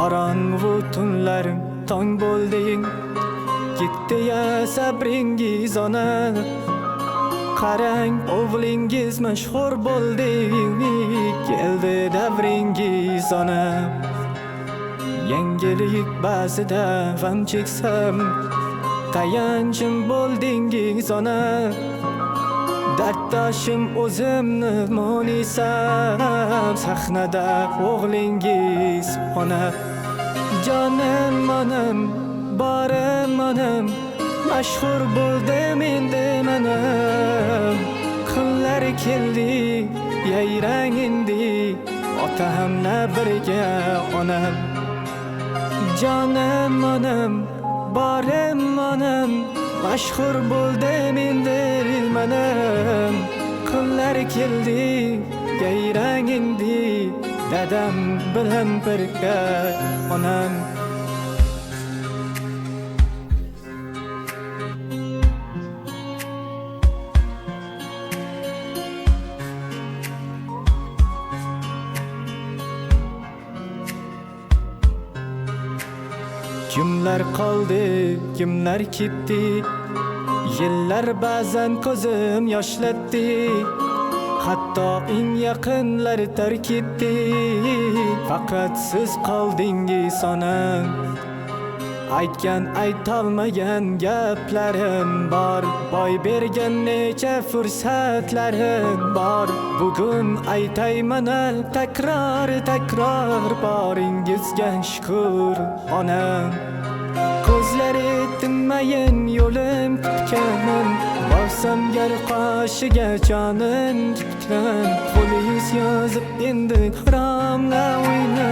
Qorong'u tunlarim tong bo'lding, ketdi ya sabringiz ona. Qarang, o'g'lingiz mashhur bo'ldi, keldi davringiz ona. Yangilik ba'zida g'am cheksam, tayanchim bo'ldingiz ona. Darddoshim o'zimni mo'nisam, sahnada o'g'lingiz ona. Jonim onam, borim onam, mashhur bo'ldim endi mana. Kunlar keldi, yayrang endi, ota hamna birga onam. Jonim onam, borim onam, mashhur bo'ldim endi mana. Kunlar keldi, yayrang endi, dadam bilan birga onam. Kimlar qoldi, kimlar ketdi, yillar ba'zan ko'zim yoshlatdi. Hatto eng yaqinlar tark etdi, faqat siz qoldingiz onam. Aytgan aytolmagan gaplarim bor, boy bergan necha fursatlarim bor. Bugun aytayman takror boringizga shukr onam. Ko'zlari tinmayin yo'lim tutgan, borsam gar qoshiga jonim tutgan. Qo'lingiz yozib endi haromla o'yna